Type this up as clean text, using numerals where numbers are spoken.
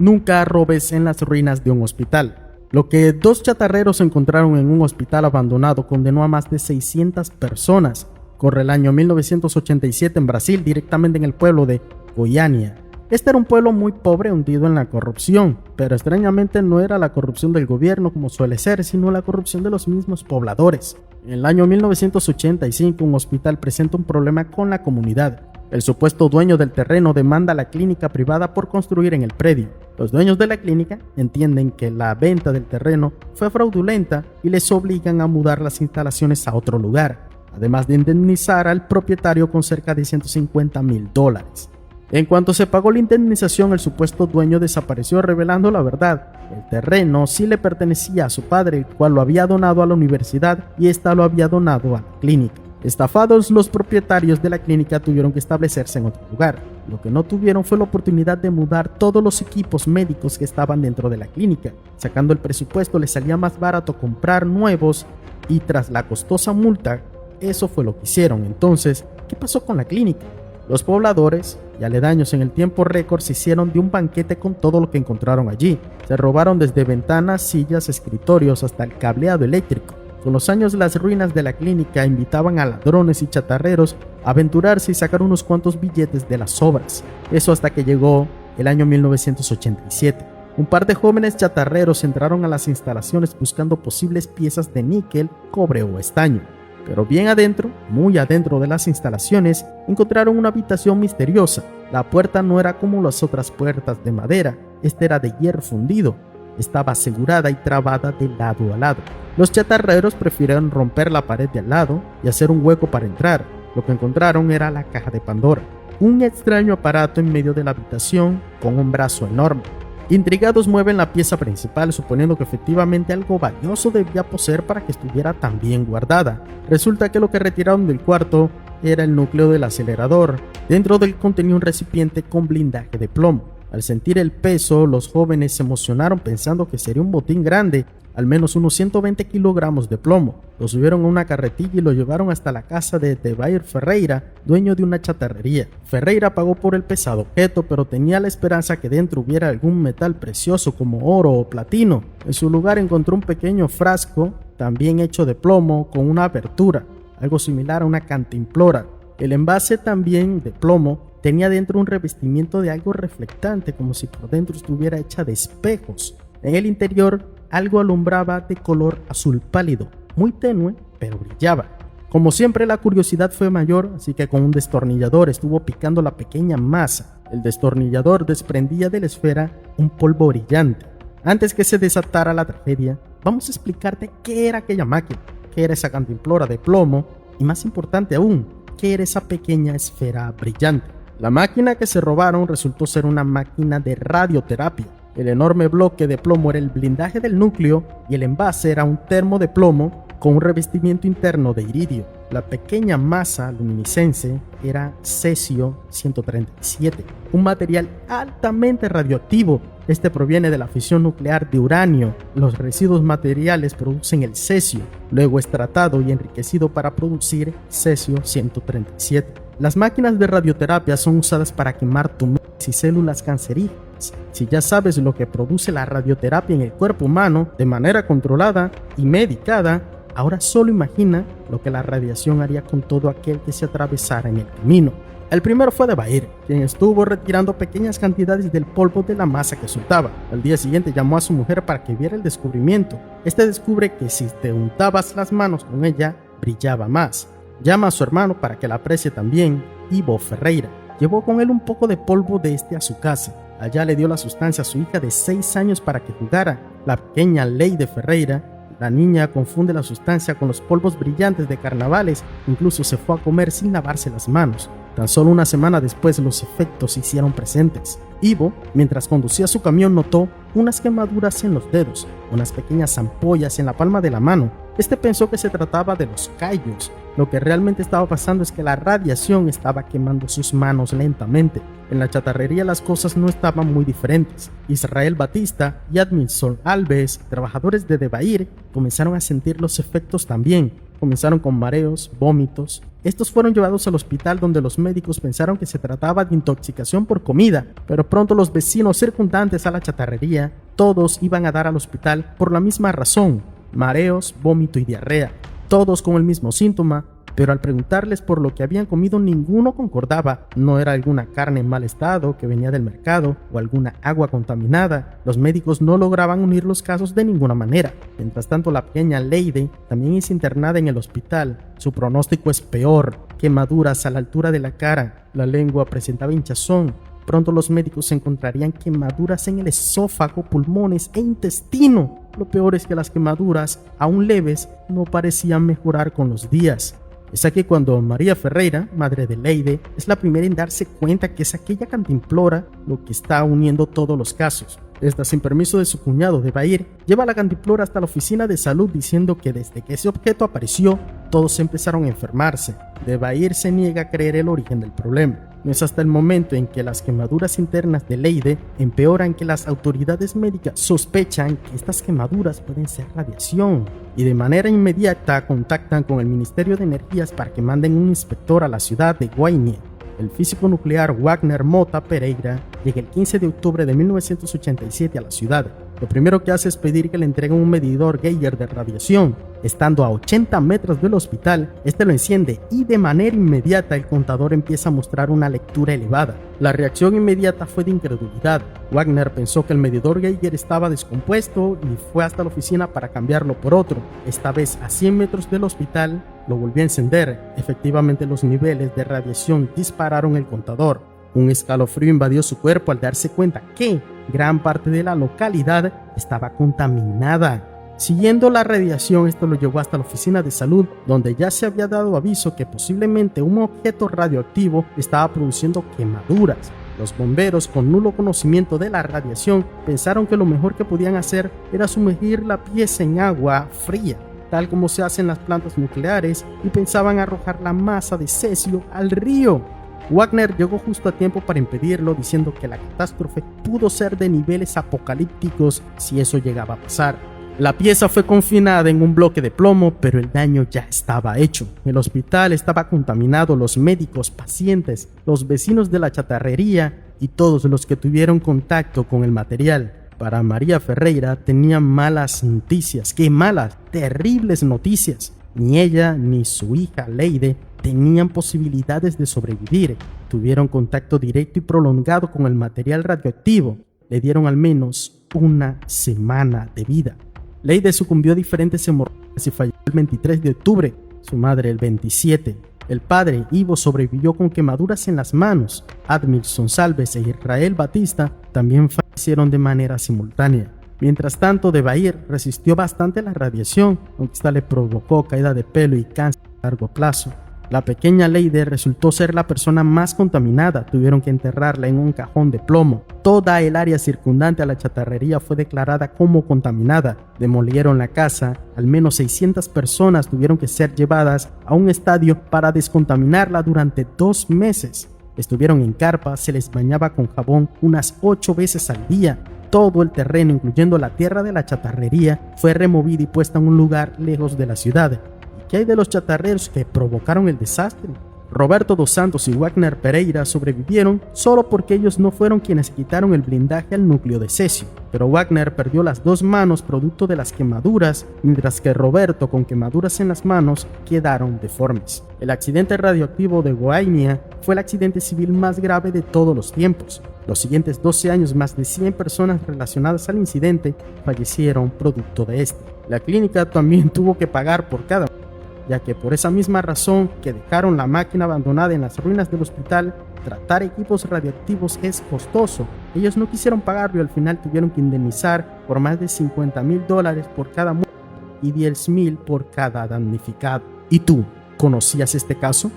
Nunca robes en las ruinas de un hospital. Lo que dos chatarreros encontraron en un hospital abandonado condenó a más de 600 personas. Corre el año 1987 en Brasil, directamente en el pueblo de Goiânia. Este era un pueblo muy pobre, hundido en la corrupción, pero extrañamente no era la corrupción del gobierno como suele ser, sino la corrupción de los mismos pobladores. En el año 1985, un hospital presenta un problema con la comunidad. El supuesto dueño del terreno demanda a la clínica privada por construir en el predio. Los dueños de la clínica entienden que la venta del terreno fue fraudulenta y les obligan a mudar las instalaciones a otro lugar, además de indemnizar al propietario con cerca de $150,000. En cuanto se pagó la indemnización, el supuesto dueño desapareció, revelando la verdad. El terreno sí le pertenecía a su padre, el cual lo había donado a la universidad y ésta lo había donado a la clínica. Estafados, los propietarios de la clínica tuvieron que establecerse en otro lugar. Lo que no tuvieron fue la oportunidad de mudar todos los equipos médicos que estaban dentro de la clínica. Sacando el presupuesto, les salía más barato comprar nuevos y tras la costosa multa, eso fue lo que hicieron. Entonces, ¿qué pasó con la clínica? Los pobladores y aledaños en el tiempo récord se hicieron de un banquete con todo lo que encontraron allí. Se robaron desde ventanas, sillas, escritorios hasta el cableado eléctrico. Con los años, las ruinas de la clínica invitaban a ladrones y chatarreros a aventurarse y sacar unos cuantos billetes de las obras. Eso hasta que llegó el año 1987. Un par de jóvenes chatarreros entraron a las instalaciones buscando posibles piezas de níquel, cobre o estaño. Pero bien adentro, muy adentro de las instalaciones, encontraron una habitación misteriosa. La puerta no era como las otras puertas de madera, esta era de hierro fundido. Estaba asegurada y trabada de lado a lado. Los chatarreros prefirieron romper la pared de al lado y hacer un hueco para entrar. Lo que encontraron era la caja de Pandora, un extraño aparato en medio de la habitación con un brazo enorme. Intrigados, mueven la pieza principal, suponiendo que efectivamente algo valioso debía poseer para que estuviera tan bien guardada. Resulta que lo que retiraron del cuarto era el núcleo del acelerador. Dentro del contenía un recipiente con blindaje de plomo. Al sentir el peso, los jóvenes se emocionaron pensando que sería un botín grande, al menos unos 120 kilogramos de plomo. Lo subieron a una carretilla y lo llevaron hasta la casa de Debair Ferreira, dueño de una chatarrería. Ferreira pagó por el pesado objeto, pero tenía la esperanza que dentro hubiera algún metal precioso como oro o platino. En su lugar encontró un pequeño frasco, también hecho de plomo, con una abertura, algo similar a una cantimplora. El envase, también de plomo, tenía dentro un revestimiento de algo reflectante, como si por dentro estuviera hecha de espejos. En el interior, algo alumbraba de color azul pálido, muy tenue, pero brillaba. Como siempre, la curiosidad fue mayor, así que con un destornillador estuvo picando la pequeña masa. El destornillador desprendía de la esfera un polvo brillante. Antes que se desatara la tragedia, vamos a explicarte qué era aquella máquina, qué era esa cantimplora de plomo y, más importante aún, qué era esa pequeña esfera brillante. La máquina que se robaron resultó ser una máquina de radioterapia. El enorme bloque de plomo era el blindaje del núcleo y el envase era un termo de plomo con un revestimiento interno de iridio. La pequeña masa luminiscente era cesio 137, un material altamente radioactivo. Este proviene de la fisión nuclear de uranio. Los residuos materiales producen el cesio, luego es tratado y enriquecido para producir cesio 137. Las máquinas de radioterapia son usadas para quemar tumores y células cancerígenas. Si ya sabes lo que produce la radioterapia en el cuerpo humano de manera controlada y medicada, ahora solo imagina lo que la radiación haría con todo aquel que se atravesara en el camino. El primero fue Debair, quien estuvo retirando pequeñas cantidades del polvo de la masa que soltaba. Al día siguiente llamó a su mujer para que viera el descubrimiento. Este descubre que si te untabas las manos con ella, brillaba más. Llama a su hermano para que la aprecie también, Ivo Ferreira. Llevó con él un poco de polvo de este a su casa. Allá le dio la sustancia a su hija de 6 años para que jugara. La pequeña Leide Ferreira, la niña, confunde la sustancia con los polvos brillantes de carnavales. Incluso se fue a comer sin lavarse las manos. Tan solo una semana después los efectos se hicieron presentes. Ivo, mientras conducía su camión, notó unas quemaduras en los dedos, unas pequeñas ampollas en la palma de la mano. Este pensó que se trataba de los callos. Lo que realmente estaba pasando es que la radiación estaba quemando sus manos lentamente. En la chatarrería las cosas no estaban muy diferentes. Israel Batista y Admilson Alves, trabajadores de Debair, comenzaron a sentir los efectos también. Comenzaron con mareos, vómitos. Estos fueron llevados al hospital donde los médicos pensaron que se trataba de intoxicación por comida, pero pronto los vecinos circundantes a la chatarrería, todos iban a dar al hospital por la misma razón: mareos, vómito y diarrea, todos con el mismo síntoma. Pero al preguntarles por lo que habían comido, ninguno concordaba. No era alguna carne en mal estado que venía del mercado o alguna agua contaminada. Los médicos no lograban unir los casos de ninguna manera. Mientras tanto, la pequeña Lady también es internada en el hospital. Su pronóstico es peor: quemaduras a la altura de la cara, la lengua presentaba hinchazón. Pronto los médicos encontrarían quemaduras en el esófago, pulmones e intestino. Lo peor es que las quemaduras, aún leves, no parecían mejorar con los días. Es aquí cuando María Ferreira, madre de Leyde, es la primera en darse cuenta que es aquella cantimplora lo que está uniendo todos los casos. Esta, sin permiso de su cuñado de Bahir, lleva la cantimplora hasta la oficina de salud diciendo que desde que ese objeto apareció, todos empezaron a enfermarse. De Bahir se niega a creer el origen del problema. No es hasta el momento en que las quemaduras internas de Leyde empeoran que las autoridades médicas sospechan que estas quemaduras pueden ser radiación, y de manera inmediata contactan con el Ministerio de Energías para que manden un inspector a la ciudad de Guainía. El físico nuclear Wagner Mota Pereira llega el 15 de octubre de 1987 a la ciudad. Lo primero que hace es pedir que le entreguen un medidor Geiger de radiación. Estando a 80 metros del hospital, este lo enciende y de manera inmediata el contador empieza a mostrar una lectura elevada. La reacción inmediata fue de incredulidad. Wagner pensó que el medidor Geiger estaba descompuesto y fue hasta la oficina para cambiarlo por otro. Esta vez a 100 metros del hospital, lo volvió a encender. Efectivamente, los niveles de radiación dispararon el contador. Un escalofrío invadió su cuerpo al darse cuenta que gran parte de la localidad estaba contaminada. Siguiendo la radiación, esto lo llevó hasta la oficina de salud, donde ya se había dado aviso que posiblemente un objeto radioactivo estaba produciendo quemaduras. Los bomberos, con nulo conocimiento de la radiación, pensaron que lo mejor que podían hacer era sumergir la pieza en agua fría, tal como se hace en las plantas nucleares, y pensaban arrojar la masa de cesio al río. Wagner llegó justo a tiempo para impedirlo, diciendo que la catástrofe pudo ser de niveles apocalípticos si eso llegaba a pasar. La pieza fue confinada en un bloque de plomo, pero el daño ya estaba hecho. El hospital estaba contaminado, los médicos, pacientes, los vecinos de la chatarrería y todos los que tuvieron contacto con el material. Para María Ferreira tenían malas noticias. ¡Qué malas! Terribles noticias. Ni ella ni su hija Leyde tenían posibilidades de sobrevivir. Tuvieron contacto directo y prolongado con el material radioactivo. Le dieron al menos una semana de vida. Leyde sucumbió a diferentes hemorragias y falleció el 23 de octubre, su madre el 27. El padre, Ivo, sobrevivió con quemaduras en las manos. Admilson Salves e Israel Batista también fallecieron de manera simultánea. Mientras tanto, de Bahir resistió bastante la radiación, aunque esta le provocó caída de pelo y cáncer a largo plazo. La pequeña Leyde resultó ser la persona más contaminada. Tuvieron que enterrarla en un cajón de plomo. Toda el área circundante a la chatarrería fue declarada como contaminada. Demolieron la casa. Al menos 600 personas tuvieron que ser llevadas a un estadio para descontaminarla durante 2 meses. Estuvieron en carpa, se les bañaba con jabón unas 8 veces al día. Todo el terreno, incluyendo la tierra de la chatarrería, fue removida y puesta en un lugar lejos de la ciudad. ¿Qué hay de los chatarreros que provocaron el desastre? Roberto dos Santos y Wagner Pereira sobrevivieron solo porque ellos no fueron quienes quitaron el blindaje al núcleo de cesio, pero Wagner perdió las 2 manos producto de las quemaduras, mientras que Roberto, con quemaduras en las manos, quedaron deformes. El accidente radioactivo de Guainía fue el accidente civil más grave de todos los tiempos. Los siguientes 12 años, más de 100 personas relacionadas al incidente fallecieron producto de este. La clínica también tuvo que pagar por cada uno, ya que por esa misma razón que dejaron la máquina abandonada en las ruinas del hospital, tratar equipos radioactivos es costoso. Ellos no quisieron pagarlo y al final tuvieron que indemnizar por más de $50,000 por cada muerte y $10,000 por cada damnificado. ¿Y tú, conocías este caso?